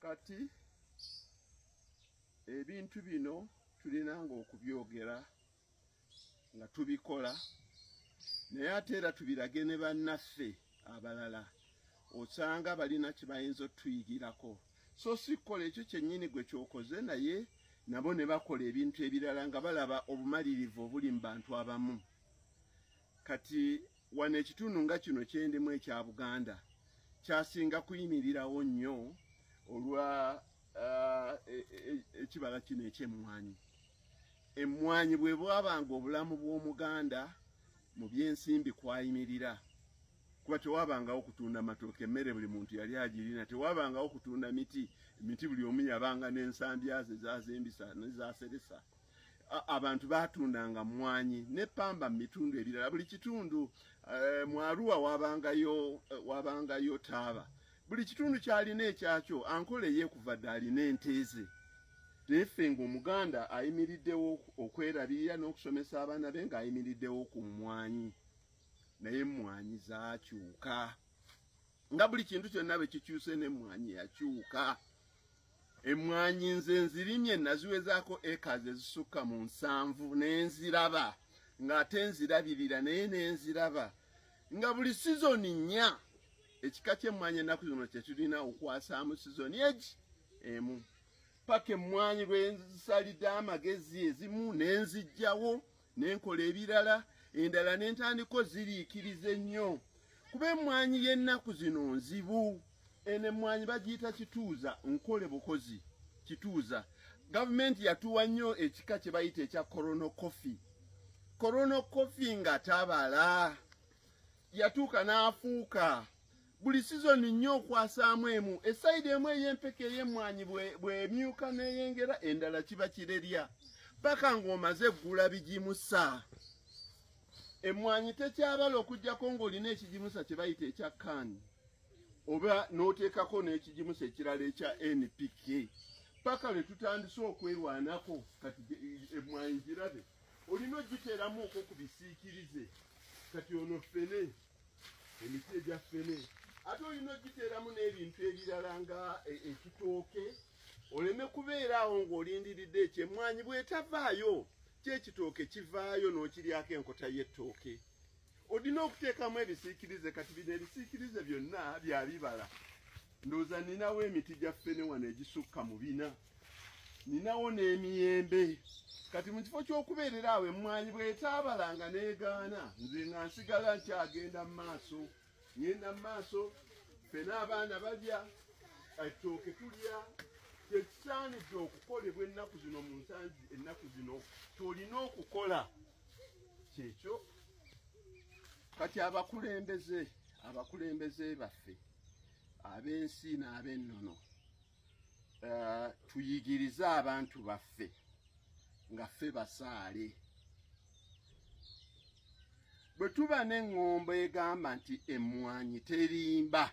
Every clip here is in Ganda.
Kati ebintu bino tulinanga okubyogera nga tubikola naye ate era tubirage ne bannaffe abalala osanga balina kibayinza otuyigirako so si kukola ekyo kyennyini gwe kyokoze naye nabo ne bakola ebintu ebirala nga balaba obumalirivu obuli mu bantu abamu. Kati wano ekitundu nga kino kyendimu ekya Buganda kyasinga kuyimirirawo nnyo olwa ekibala kino eky'emmwanyi. Emmwanyi bwe bwabanga obulamu bw'Omuganda mu byensimbi kwayimirira kuba tewabangawo kutunda matooke, emmere buli muntu yali agirina, tewabangawo kutunda emiti buli omu yabanga n'ensambyaze zazimbisa nezaseresa. Abantu batundanga mmwanyi ne ppamba mu bitundu ebirala, buli kitundu mu Arua wabangayo taaba, buli kitundu kyalina ekyakyo. Ankole ye kuva dda alina ente ze, naye ffe ng'Omuganda ayimiriddewo okwerabirira n'okusomesa abaana be ng'ayimiriddewo ku mmwanyi. Naye emmwanyi zaakyuka nga buli kintu kyonna bwe kikyuse n'emmwanyi yakyuka. Emmwanyi nze nzirimye naziwezaako eka ezisukka mu 7 n'enziraba ng'ate nzirabirira naye n'enziraba nga buli sizoni 4 ekika ky'emmwanyi ennaku zino kye tulina okwasaamu sizoni emu. Paka emmwanyi lwe nzisalidde amagezi ezimu n'enzijjawo n'enkola ebirala, endala n'entandiko ziriikirize nnyo kuba emmwanyi y'ennaku zino nzibu. Eno emmwanyi bagiyita kituuza, nkole bukozi kituuza. Gavumenti yatuwa nnyo ekika kye bayita ekya Corono Coffee. Corono Coffee nga tabala yatuuka n'afuuka buli sizoni nnyo okwasaamu emu. Esayidi emu ey'empeke ey'emmwanyi bw'emyuka n'eyengera, endala kiba kirerya paka ng'omaze eggula bigimusa. Emmwanyi tekyabala okuggyako ng'olina ekigimusa kye bayita ekya kaani oba n'oteekako n'ekigimusa ekirala ekya NPK paka lwe tutandise okwerwanako. Kati emmwanyi girabe olina ogiteeramu okwo ku bisiikirize. Kati ono ffene, emiti egya ffene, ate olina ogiteeramu n'ebintu ebirala nga ekitooke, oleme kubeeraawo ng'olindiridde ekyo. Emmwanyi bw'etavaayo kyekitooke kivaayo n'okiryako enkota y'ettooke. Olina okuteekamu ebisiikirize. Kati bino ebisiikirize byonna bya bibala. Ndowooza ninawo emiti gya ffene wano egisukka mu 4, ninawo n'emiyembe. Kati mu kifo ky'okubeerera awo emmwanyi bw'etaabalanga n'egaana, nze nga nsigala nkyagenda mu maaso, ngenda mu maaso, ffene abaana balya, ettooke tulya. Kyekisaanidde okukolebwa ennaku zino mu nsangi ennaku zino ky'olina okukola kyekyo. Kati abakulembeze baffe ab'ensi n'ab'ennono tuyigirize abantu baffe nga ffe basaale. Bwe tuba n'eŋŋombo egamba nti emmwanyi terimba,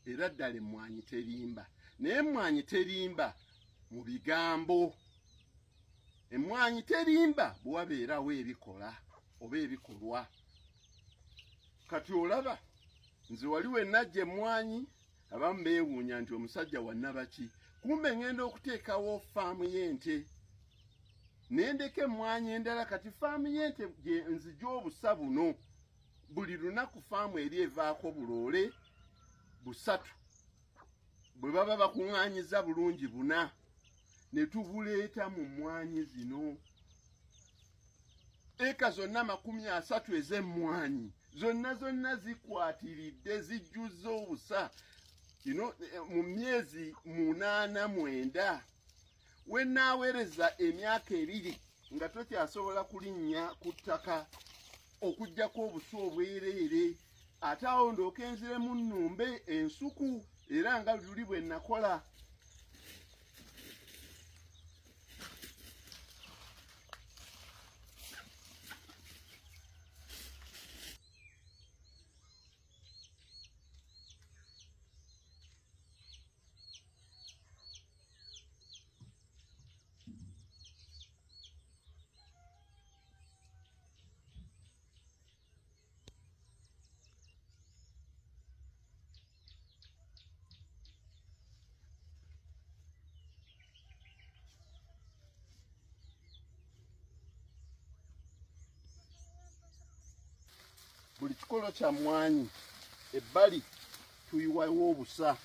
era ddala emmwanyi terimba, naye emmwanyi terimba mu bigambo. Emmwanyi terimba bwe wabeerawo ebikola oba ebikolwa. Kati olaba nze wali we najja emmwanyi abamu beewuunya nti omusajja wa Nabaki, kumbe ngenda okuteekawo faamu y'ente nendeka emmwanyi endala. Kati faamu y'ente nzija obusa buno, buli lunaku faamu eri evaako buloole 3 bwe baba bakuŋŋaanyiza bulungi 4 ne tubuleeta mu mmwanyi zino. Eka zonna 30 ez'emmwanyi zonna zikwatiridde, zijjuzza obusa mu myezi 8-9. We naaweereza emyaka 2 nga tokyasobola kulinnya ku ttaka okuggyako obusa obwereere, ate awo ndokenziremu nnumbe ensuku era nga luli bwe nakola. buli kikolo kya mmwanyi ebbali tuyiwawo obusa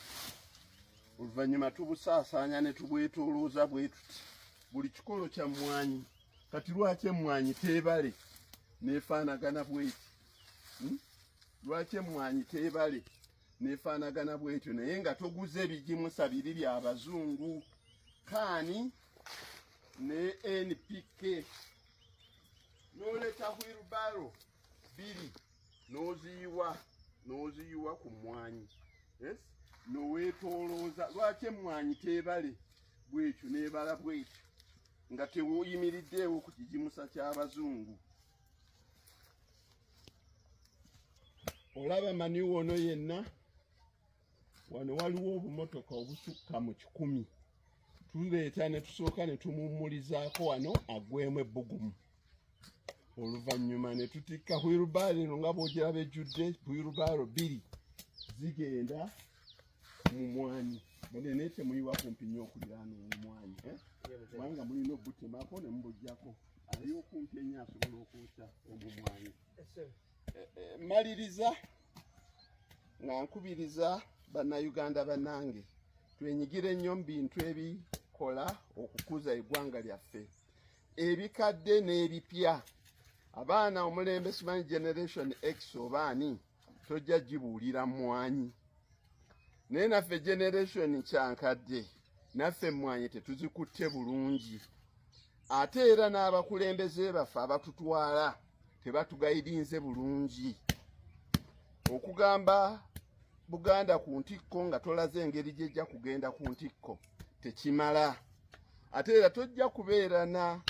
oluvannyuma tubusaasaanya ne tubwetoolooza bwe tuti buli kikolo kya mmwanyi. Kati lwaki emmwanyi teebale neefaanagana bweti? Lwaki emmwanyi teebale neefaanagana bwetyo naye nga toguze bigimusa biri bya Abazungu kaani ne NPK n'oleeta wheelbarrow biri n'oziyiwa ku mmwanyi, yes? N'oweetoolooza. Lwaki emmwanyi teebale bwetyo neebala bwetyo nga tewuyimiriddeewo ku kigimusa ky'Abazungu? Olaba maniwo ono yenna wano waliwo obumotoka obusukka mu 100 tuleeta ne tusooka ne tumummulizaako wano agwemu ebbugumu. Oluvannyuma ne tutikka wheelbarrow eno nga bw'ogiraba ejjudde wheelbarrow 2 zigenda mu mmwanyi. Munene temuyiwa kumpi nnyo okuliraana omumwanyi kubanga mulina obutemako ne mubujjako ali okumpi ennyo asobola okwokya omumwanyi. Maliriza nga nkubiriza bannayuganda bannange twenyigire ennyo mu bintu ebikola okukuza eggwanga lyaffe ebikadde n'ebipya. Abaana omulembe simanyi generation X obaani tojja gibuulira mmwanyi, naye naffe generation kyankadde naffe emmwanyi tetuzikutte bulungi. Ate era n'abakulembeze baffe abatutwala tebatugayidinze bulungi. Okugamba Buganda ku ntikko nga tolaze engeri gy'ejja kugenda ku ntikko tekimala. Ate era tojja kubeera na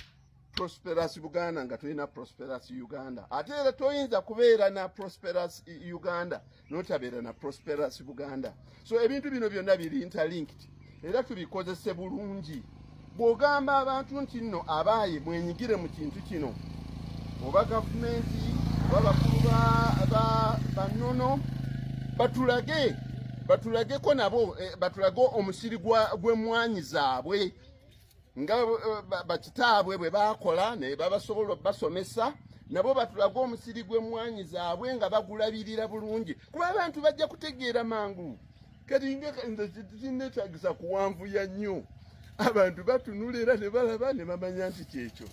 prosperous Buganda nga tolina prosperous Uganda. Ate era toyinza kubeera na prosperous Uganda n'otabeera na prosperous Buganda. So ebintu bino byonna biri interlinked era tubikozese bulungi. Bw'ogamba abantu nti nno abaaye mwenyigire mu kintu kino, oba gavumenti oba bakulu bannono batulageko nabo batulage omusiri gw'emmwanyi zaabwe nga bakitaabwe bwe baakola ne babasobola basomesa, nabo batulage omusiri gw'emmwanyi zaabwe nga bagulabirira bulungi kuba abantu bajja kutegeera mangu. Kati nze tinneetagisa kuwanvuya nnyo, abantu batunula era ne balaba ne bamanya nti kyekyo.